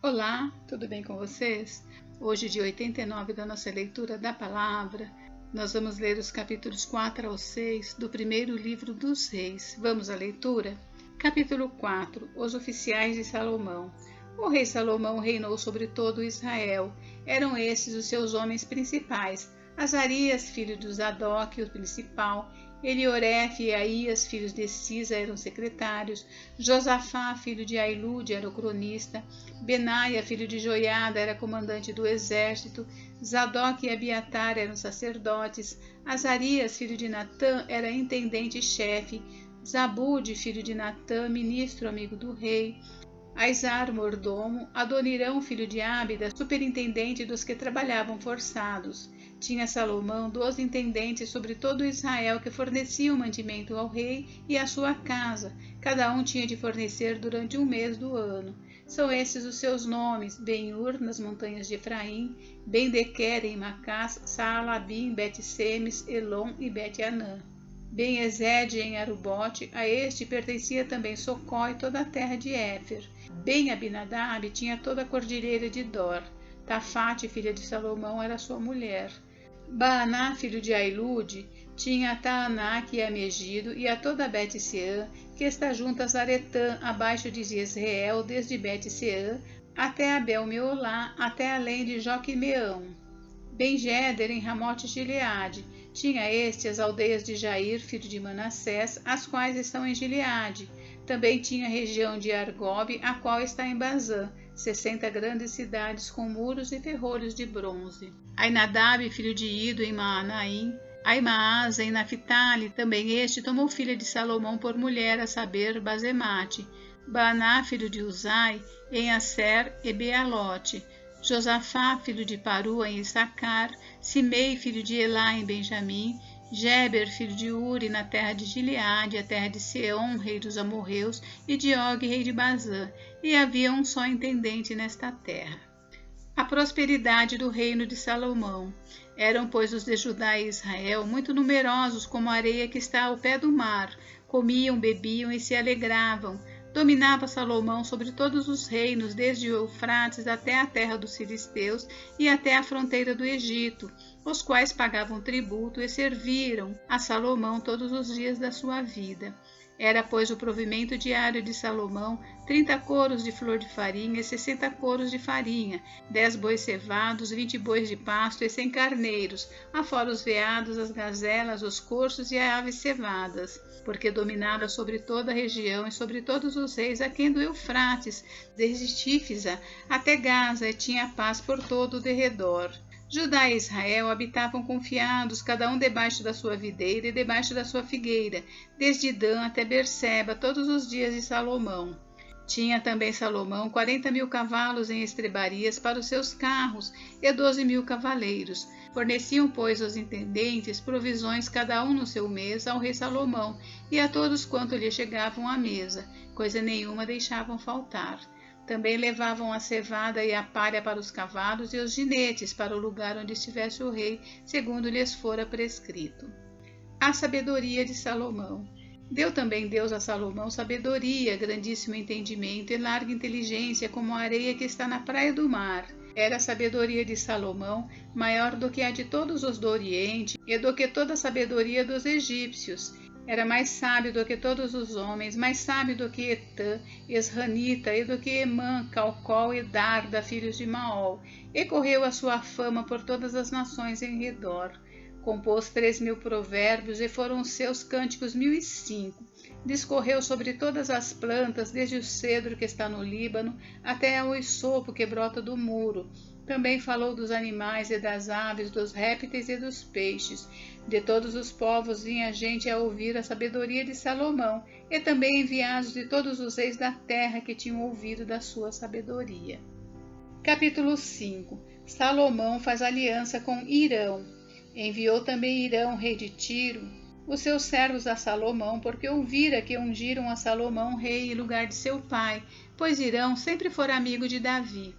Olá, tudo bem com vocês? Hoje, dia 89 da nossa leitura da Palavra, nós vamos ler os capítulos 4 ao 6 do primeiro livro dos Reis. Vamos à leitura? Capítulo 4. Os oficiais de Salomão. O rei Salomão reinou sobre todo Israel. Eram estes os seus homens principais: Azarias, filho de Zadok, o principal; Elioref e Aías, filhos de Cisa, eram secretários; Josafá, filho de Ailude, era o cronista; Benaia, filho de Joiada, era comandante do exército; Zadok e Abiatar eram sacerdotes; Azarias, filho de Natã, era intendente-chefe; Zabude, filho de Natã, ministro amigo do rei; Aizar, mordomo; Adonirão, filho de Ábida, superintendente dos que trabalhavam forçados. Tinha Salomão 12 intendentes sobre todo Israel que forneciam mantimento ao rei e à sua casa. Cada um tinha de fornecer durante um mês do ano. São esses os seus nomes: Ben-Ur, nas montanhas de Efraim; Ben-Dequer, em Macás; Saalabim, Bet-Semes, Elon e Bet-Anã; Ben-Ezed, em Arubote; a este pertencia também Socó e toda a terra de Éfer. Ben-Abinadab tinha toda a cordilheira de Dor. Tafate, filha de Salomão, era sua mulher. Baaná, filho de Ailude, tinha a Taanaque e a Megido e a toda Bet-Seã, que está junto a Zaretã, abaixo de Jezreel, desde Bet-Seã até Abel-Meolá, até além de Joquimeão. Ben-Géder, em Ramote-Gileade, tinha este as aldeias de Jair, filho de Manassés, as quais estão em Gileade. Também tinha a região de Argob, a qual está em Bazã, 60 grandes cidades com muros e ferrolhos de bronze. Ainadab, filho de Ido, em Maanaim; Aimaas, em Naphtali, também este tomou filha de Salomão por mulher, a saber, Bazemate; Baaná, filho de Uzai, em Aser e Bealote; Josafá, filho de Paru, em Issacar; Simei, filho de Elá, em Benjamim; Geber, filho de Uri, na terra de Gileade, a terra de Seom, rei dos amorreus, e de Og, rei de Bazã. E havia um só intendente nesta terra. A prosperidade do reino de Salomão. Eram, pois, os de Judá e Israel muito numerosos como a areia que está ao pé do mar. Comiam, bebiam e se alegravam. Dominava Salomão sobre todos os reinos, desde o Eufrates até a terra dos filisteus e até a fronteira do Egito, os quais pagavam tributo e serviram a Salomão todos os dias da sua vida. Era, pois, o provimento diário de Salomão 30 coros de flor de farinha e 60 coros de farinha, 10 bois cevados, 20 bois de pasto e 100 carneiros, afora os veados, as gazelas, os corços e as aves cevadas, porque dominava sobre toda a região e sobre todos os reis aquém do Eufrates, desde Tífisa até Gaza, e tinha paz por todo o derredor. Judá e Israel habitavam confiados, cada um debaixo da sua videira e debaixo da sua figueira, desde Dan até Berseba, todos os dias de Salomão. Tinha também Salomão 40.000 cavalos em estrebarias para os seus carros e 12.000 cavaleiros. Forneciam, pois, os intendentes provisões cada um no seu mês ao rei Salomão e a todos quanto lhe chegavam à mesa, coisa nenhuma deixavam faltar. Também levavam a cevada e a palha para os cavalos e os jinetes para o lugar onde estivesse o rei, segundo lhes fora prescrito. A sabedoria de Salomão. Deu também Deus a Salomão sabedoria, grandíssimo entendimento e larga inteligência, como a areia que está na praia do mar. Era a sabedoria de Salomão maior do que a de todos os do Oriente e do que toda a sabedoria dos egípcios. Era mais sábio do que todos os homens, mais sábio do que Etã, Esranita, e do que Emã, Calcol e Darda, filhos de Maol, e correu a sua fama por todas as nações em redor. Compôs 3.000 provérbios, e foram os seus cânticos 1.005. Discorreu sobre todas as plantas, desde o cedro que está no Líbano, até o hisopo que brota do muro. Também falou dos animais e das aves, dos répteis e dos peixes. De todos os povos vinha gente a ouvir a sabedoria de Salomão, e também enviados de todos os reis da terra que tinham ouvido da sua sabedoria. Capítulo 5. Salomão faz aliança com Hirão. Enviou também Hirão, rei de Tiro, os seus servos a Salomão, porque ouvira que ungiram a Salomão rei em lugar de seu pai, pois Hirão sempre fora amigo de Davi.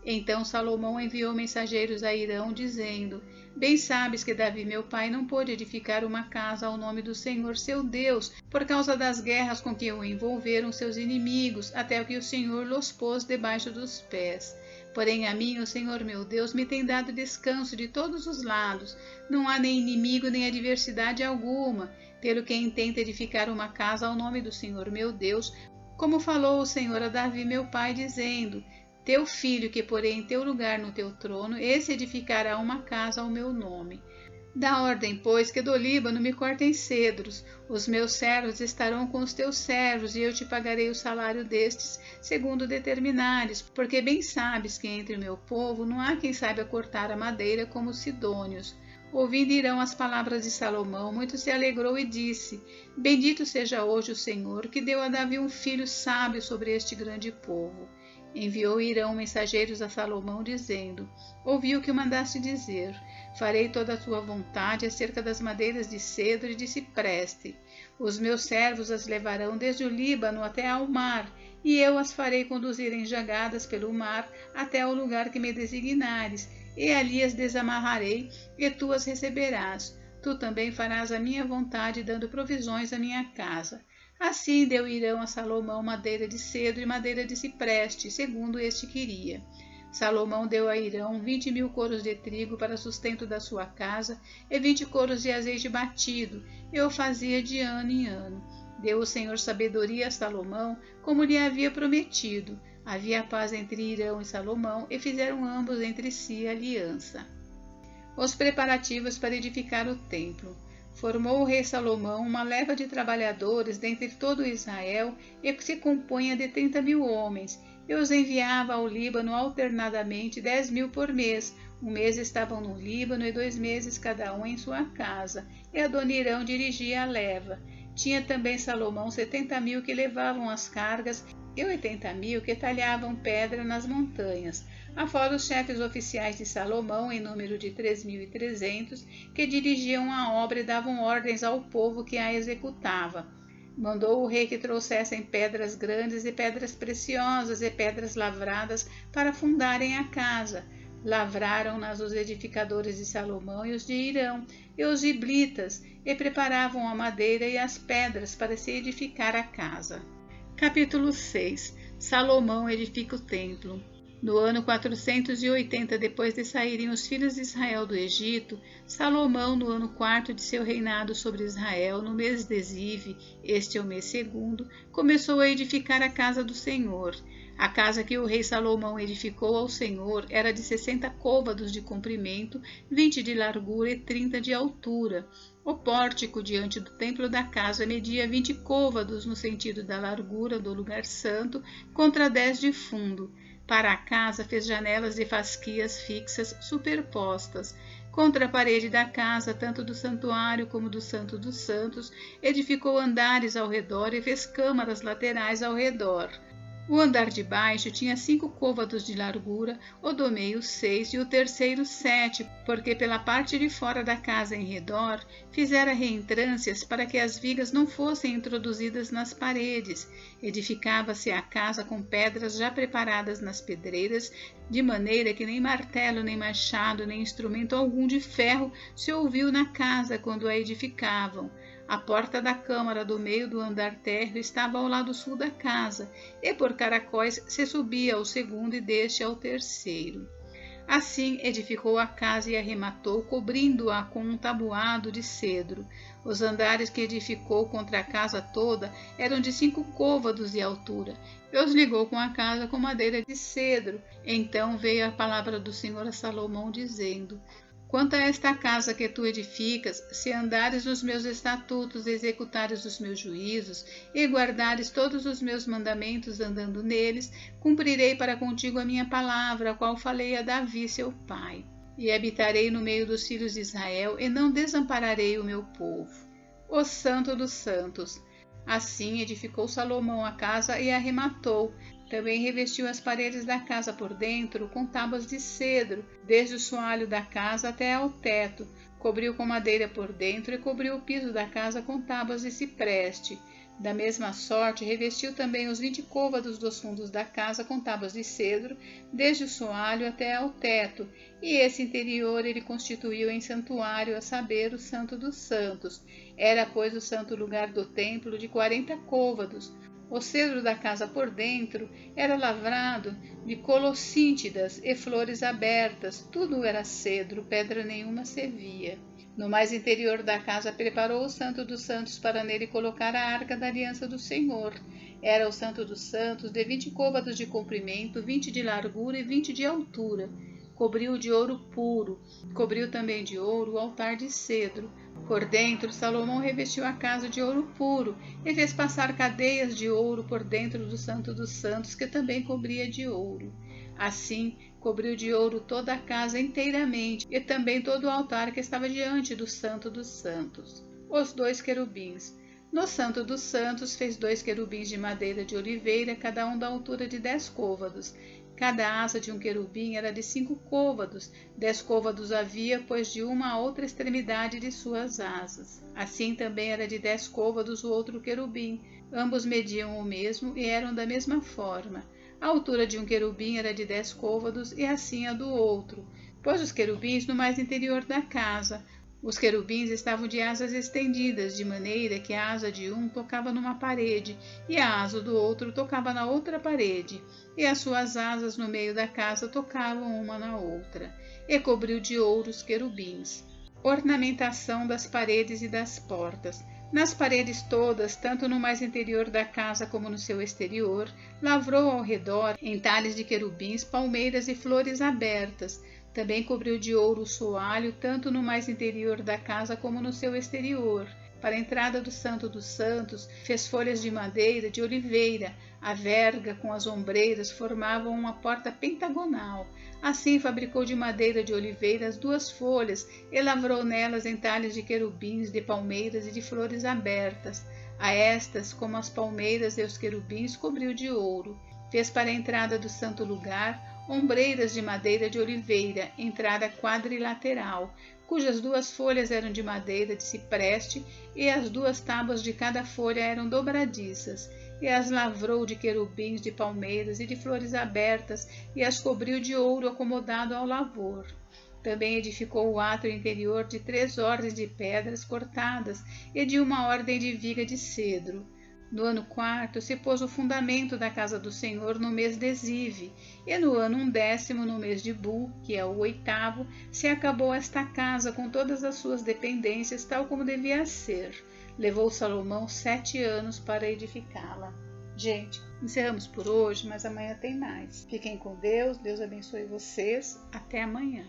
Então Salomão enviou mensageiros a Hirão, dizendo: Bem sabes que Davi meu pai não pôde edificar uma casa ao nome do Senhor seu Deus, por causa das guerras com que o envolveram seus inimigos, até que o Senhor los pôs debaixo dos pés. Porém a mim, o Senhor meu Deus, me tem dado descanso de todos os lados, não há nem inimigo nem adversidade alguma, pelo que intenta edificar uma casa ao nome do Senhor meu Deus, como falou o Senhor a Davi meu pai, dizendo: Teu filho, que porei em teu lugar no teu trono, esse edificará uma casa ao meu nome. Dá ordem, pois, que do Líbano me cortem cedros. Os meus servos estarão com os teus servos, e eu te pagarei o salário destes, segundo determinares, porque bem sabes que entre o meu povo não há quem saiba cortar a madeira como os sidônios. Ouvindo Hirão as palavras de Salomão, muito se alegrou e disse: Bendito seja hoje o Senhor, que deu a Davi um filho sábio sobre este grande povo. Enviou Hirão mensageiros a Salomão, dizendo: Ouvi o que mandaste dizer. Farei toda a tua vontade acerca das madeiras de cedro e de cipreste. Os meus servos as levarão desde o Líbano até ao mar, e eu as farei conduzir em jagadas pelo mar até ao lugar que me designares, e ali as desamarrarei, e tu as receberás. Tu também farás a minha vontade, dando provisões à minha casa. Assim deu Hirão a Salomão madeira de cedro e madeira de cipreste, segundo este queria. Salomão deu a Hirão 20.000 coros de trigo para sustento da sua casa e 20 coros de azeite batido, e o fazia de ano em ano. Deu o Senhor sabedoria a Salomão, como lhe havia prometido. Havia paz entre Hirão e Salomão, e fizeram ambos entre si aliança. Os preparativos para edificar o templo. Formou o rei Salomão uma leva de trabalhadores dentre todo Israel, e que se compunha de 30.000 homens, e os enviava ao Líbano alternadamente 10.000 por mês. Um mês estavam no Líbano e 2 meses cada um em sua casa, e Adonirão dirigia a leva. Tinha também Salomão 70.000 que levavam as cargas e 80.000 que talhavam pedra nas montanhas, afora os chefes oficiais de Salomão, em número de 3.300, que dirigiam a obra e davam ordens ao povo que a executava. Mandou o rei que trouxessem pedras grandes e pedras preciosas e pedras lavradas para fundarem a casa. Lavraram-nas os edificadores de Salomão e os de Hirão, e os giblitas, e preparavam a madeira e as pedras para se edificar a casa. Capítulo 6. Salomão edifica o templo. No ano 480, depois de saírem os filhos de Israel do Egito, Salomão, no ano 4º de seu reinado sobre Israel, no mês de Zive, este é o mês 2º, começou a edificar a casa do Senhor. A casa que o rei Salomão edificou ao Senhor era de 60 côvados de comprimento, 20 de largura e 30 de altura. O pórtico diante do templo da casa media 20 côvados no sentido da largura do lugar santo, contra 10 de fundo. Para a casa fez janelas de fasquias fixas superpostas. Contra a parede da casa, tanto do santuário como do Santo dos Santos, edificou andares ao redor e fez câmaras laterais ao redor. O andar de baixo tinha 5 côvados de largura, o do meio 6 e o terceiro 7, porque pela parte de fora da casa em redor fizera reentrâncias para que as vigas não fossem introduzidas nas paredes. Edificava-se a casa com pedras já preparadas nas pedreiras, de maneira que nem martelo, nem machado, nem instrumento algum de ferro se ouviu na casa quando a edificavam. A porta da câmara do meio do andar térreo estava ao lado sul da casa, e por caracóis se subia ao segundo e deste ao terceiro. Assim edificou a casa e arrematou, cobrindo-a com um tabuado de cedro. Os andares que edificou contra a casa toda eram de 5 côvados de altura, e os ligou com a casa com madeira de cedro. Então veio a palavra do Senhor a Salomão, dizendo: Quanto a esta casa que tu edificas, se andares nos meus estatutos, executares os meus juízos, e guardares todos os meus mandamentos andando neles, cumprirei para contigo a minha palavra, a qual falei a Davi, seu pai. E habitarei no meio dos filhos de Israel, e não desampararei o meu povo. O Santo dos Santos. Assim edificou Salomão a casa e a arrematou. Também revestiu as paredes da casa por dentro com tábuas de cedro, desde o soalho da casa até ao teto. Cobriu com madeira por dentro e cobriu o piso da casa com tábuas de cipreste. Da mesma sorte, revestiu também os 20 côvados dos fundos da casa com tábuas de cedro, desde o soalho até ao teto, e esse interior ele constituiu em santuário, a saber, o Santo dos Santos. Era, pois, o santo lugar do templo de 40 côvados. O cedro da casa por dentro era lavrado de colossíntidas e flores abertas, tudo era cedro, pedra nenhuma se via. No mais interior da casa preparou o Santo dos Santos para nele colocar a arca da aliança do Senhor. Era o Santo dos Santos de 20 côvados de comprimento, 20 de largura e 20 de altura. Cobriu de ouro puro, cobriu também de ouro o altar de cedro. Por dentro, Salomão revestiu a casa de ouro puro e fez passar cadeias de ouro por dentro do Santo dos Santos, que também cobria de ouro. Assim, cobriu de ouro toda a casa inteiramente e também todo o altar que estava diante do Santo dos Santos. Os 2 querubins. No Santo dos Santos fez 2 querubins de madeira de oliveira, cada um da altura de 10 côvados. Cada asa de um querubim era de 5 côvados, 10 côvados havia, pois de uma a outra extremidade de suas asas. Assim também era de 10 côvados o outro querubim, ambos mediam o mesmo e eram da mesma forma. A altura de um querubim era de 10 côvados e assim a do outro. Pôs os querubins no mais interior da casa. Os querubins estavam de asas estendidas, de maneira que a asa de um tocava numa parede e a asa do outro tocava na outra parede, e as suas asas no meio da casa tocavam uma na outra, e cobriu de ouro os querubins. Ornamentação das paredes e das portas. Nas paredes todas, tanto no mais interior da casa como no seu exterior, lavrou ao redor, em talhes de querubins, palmeiras e flores abertas. Também cobriu de ouro o soalho, tanto no mais interior da casa como no seu exterior. Para a entrada do Santo dos Santos, fez folhas de madeira de oliveira. A verga com as ombreiras formavam uma porta pentagonal. Assim fabricou de madeira de oliveira as 2 folhas e lavrou nelas entalhes de querubins, de palmeiras e de flores abertas. A estas, como as palmeiras e os querubins, cobriu de ouro. Fez para a entrada do santo lugar ombreiras de madeira de oliveira, entrada quadrilateral, cujas 2 folhas eram de madeira de cipreste e as 2 tábuas de cada folha eram dobradiças, e as lavrou de querubins, de palmeiras e de flores abertas, e as cobriu de ouro acomodado ao lavor. Também edificou o átrio interior de 3 ordens de pedras cortadas e de uma ordem de viga de cedro. No ano 4 se pôs o fundamento da casa do Senhor no mês de Zive, e no ano 10º, no mês de Bu, que é o 8º, se acabou esta casa com todas as suas dependências, tal como devia ser. Levou Salomão 7 anos para edificá-la. Gente, encerramos por hoje, mas amanhã tem mais. Fiquem com Deus, Deus abençoe vocês. Até amanhã.